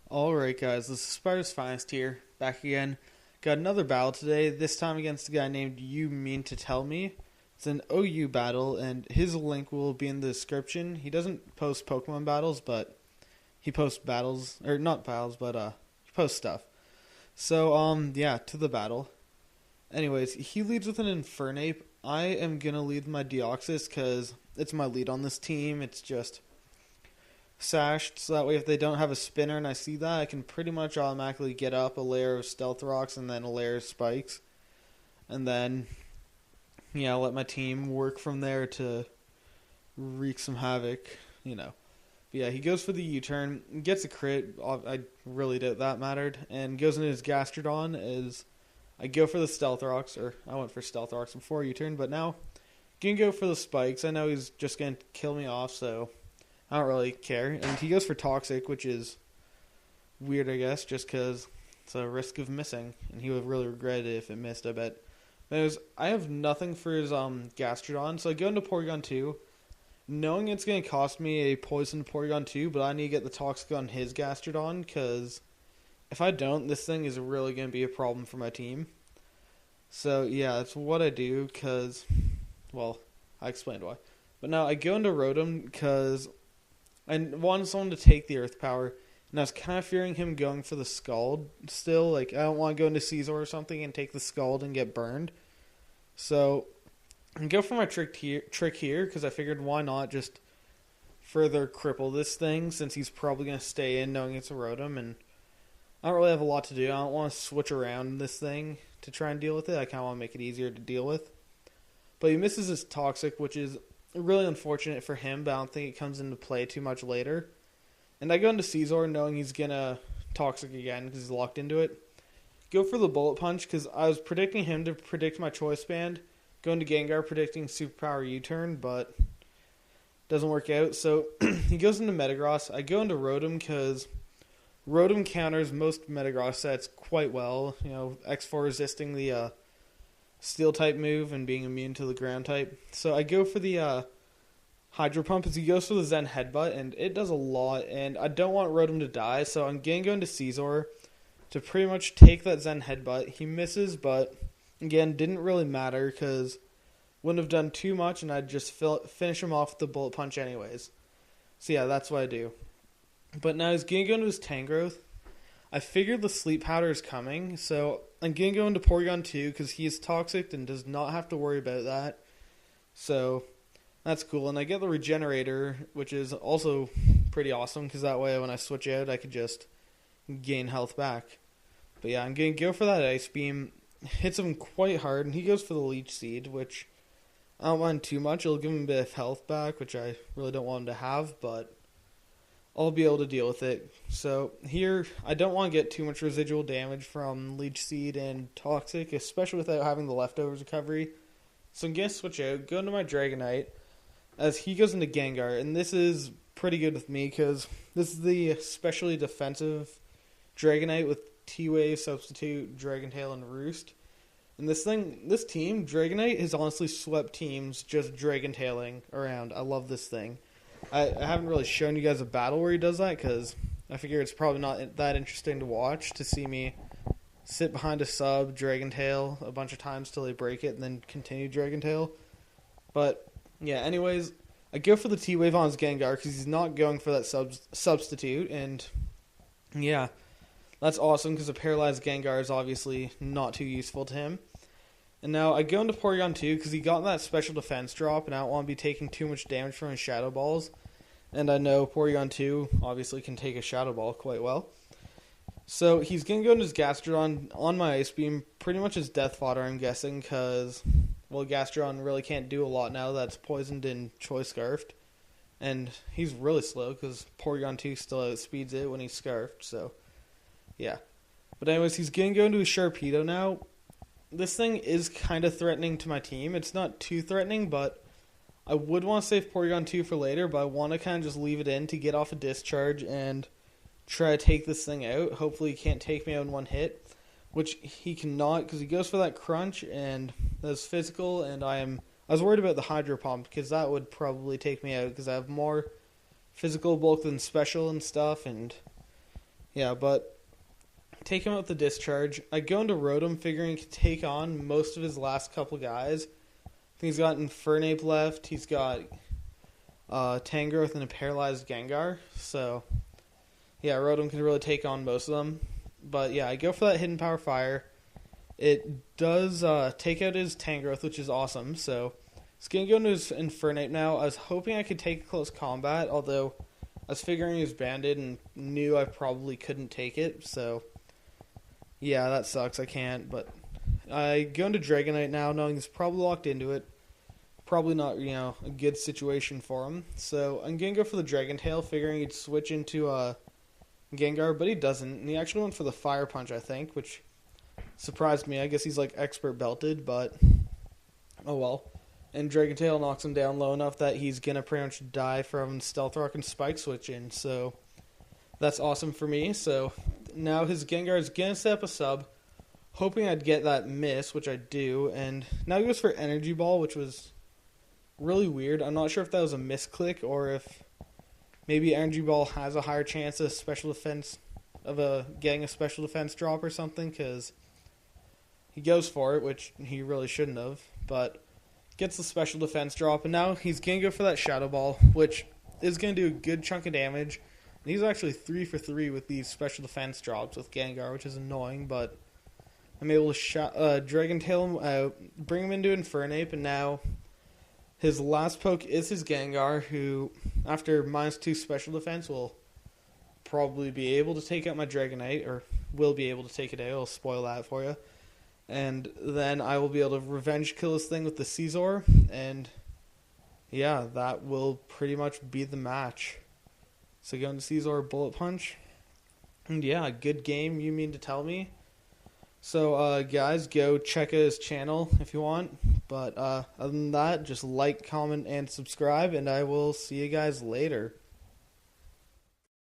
Alright guys, this is SpartasFinest here, back again. Got another battle today, this time against a guy named umean2tellme. It's an OU battle, and his link will be in the description. He doesn't post Pokemon battles, but he posts battles, or not battles, but he posts stuff. So, yeah, to the battle. Anyways, he leads with an Infernape. I am gonna lead my Deoxys, because it's my lead on this team. It's just sashed, so that way if they don't have a spinner and I see that, I can pretty much automatically get up a layer of Stealth Rocks and then a layer of Spikes. And then, yeah, let my team work from there to wreak some havoc. But yeah, he goes for the U-turn, gets a crit. I really doubt that mattered. And goes into his Gastrodon as I go for the Stealth Rocks, or I went for Stealth Rocks before U-turn, but now gonna go for the Spikes. I know he's just gonna kill me off, so I don't really care. And he goes for Toxic, which is weird, I guess, just because it's a risk of missing. And he would really regret it if it missed, I bet. Anyways, I have nothing for his Gastrodon, so I go into Porygon 2, knowing it's going to cost me a Poison Porygon 2, but I need to get the Toxic on his Gastrodon, because if I don't, this thing is really going to be a problem for my team. So, yeah, that's what I do, because, well, I explained why. But now I go into Rotom, because I wanted someone to take the Earth Power, and I was kind of fearing him going for the Scald still. Like, I don't want to go into Caesar or something and take the Scald and get burned. So, I go for my trick here, because I figured why not just further cripple this thing, since he's probably going to stay in knowing it's a Rotom, and I don't really have a lot to do. I don't want to switch around this thing to try and deal with it. I kind of want to make it easier to deal with. But he misses his Toxic, which is really unfortunate for him, but I don't think it comes into play too much later. And I go into Caesar knowing he's going to Toxic again because he's locked into it. Go for the Bullet Punch because I was predicting him to predict my Choice Band. Go into Gengar predicting Superpower U-turn, but doesn't work out. So he goes into Metagross. I go into Rotom because Rotom counters most Metagross sets quite well. X4 resisting the Steel type move and being immune to the ground type. So I go for the Hydro Pump as he goes for the Zen Headbutt, and it does a lot, and I don't want Rotom to die, so I'm going to go into Caesar to pretty much take that Zen Headbutt. He misses, but again, didn't really matter because wouldn't have done too much, and I'd just finish him off with the Bullet Punch anyways. So yeah, that's what I do. But now he's going to go into his Tangrowth. I figured the Sleep Powder is coming, so I'm going to go into Porygon 2 because he is Toxic and does not have to worry about that. So that's cool. And I get the Regenerator, which is also pretty awesome because that way when I switch out, I could just gain health back. But yeah, I'm going to go for that Ice Beam. Hits him quite hard, and he goes for the Leech Seed, which I don't mind too much. It'll give him a bit of health back, which I really don't want him to have, but I'll be able to deal with it. So here, I don't want to get too much residual damage from Leech Seed and Toxic, especially without having the Leftovers recovery. So I'm going to switch out, go into my Dragonite, as he goes into Gengar. And this is pretty good with me, because this is the especially defensive Dragonite with T-Wave, Substitute, Dragon Tail, and Roost. And this team, Dragonite, has honestly swept teams just Dragon Tailing around. I love this thing. I haven't really shown you guys a battle where he does that because I figure it's probably not that interesting to watch to see me sit behind a sub, Dragon Tail a bunch of times till they break it and then continue Dragon Tail. But yeah, anyways, I go for the T-Wave on his Gengar because he's not going for that substitute, and yeah, that's awesome because a paralyzed Gengar is obviously not too useful to him. And now I go into Porygon 2 because he got that special defense drop, and I don't want to be taking too much damage from his Shadow Balls. And I know Porygon 2 obviously can take a Shadow Ball quite well. So he's going to go into his Gastrodon on my Ice Beam, pretty much his death fodder, I'm guessing, because, well, Gastrodon really can't do a lot now that's poisoned and Choice Scarfed. And he's really slow because Porygon 2 still outspeeds it when he's Scarfed, so yeah. But anyways, he's going to go into his Sharpedo now. This thing is kind of threatening to my team. It's not too threatening, but I would want to save Porygon 2 for later, but I want to kind of just leave it in to get off a discharge and try to take this thing out. Hopefully he can't take me out in one hit, which he cannot because he goes for that Crunch, and that's physical, and I was worried about the Hydro Pump because that would probably take me out because I have more physical bulk than special and stuff, and Yeah, but take him out with the discharge. I go into Rotom figuring he could take on most of his last couple guys. I think he's got Infernape left. He's got Tangrowth and a paralyzed Gengar. So, yeah, Rotom can really take on most of them. But, yeah, I go for that Hidden Power Fire. It does take out his Tangrowth, which is awesome. So, it's going to go into his Infernape now. I was hoping I could take close combat, although I was figuring he was banded and knew I probably couldn't take it. So, yeah, that sucks. I can't. But I go into Dragonite now, knowing he's probably locked into it. Probably not, a good situation for him. So, I'm going to go for the Dragon Tail, figuring he'd switch into Gengar, but he doesn't. And he actually went for the Fire Punch, I think, which surprised me. I guess he's like expert belted, but oh well. And Dragon Tail knocks him down low enough that he's gonna pretty much die from Stealth Rock and Spike Switch in. So that's awesome for me. So now his Gengar is gonna set up a sub, hoping I'd get that miss, which I do. And now he goes for Energy Ball, which was really weird. I'm not sure if that was a misclick or if maybe Energy Ball has a higher chance of special defense getting a special defense drop or something, because he goes for it, which he really shouldn't have, but gets the special defense drop, and now he's going to go for that Shadow Ball, which is going to do a good chunk of damage. And he's actually 3 for 3 with these special defense drops with Gengar, which is annoying, but I'm able to Dragon Tail him out, bring him into Infernape, and now his last poke is his Gengar, who, after -2 special defense, will probably be able to take out my Dragonite, or will be able to take it out. I'll spoil that for you. And then I will be able to revenge kill this thing with the Scizor, and yeah, that will pretty much be the match. So going to Scizor, Bullet Punch, and yeah, good game, you mean to tell me. So guys, go check out his channel if you want, but other than that, just like, comment, and subscribe, and I will see you guys later.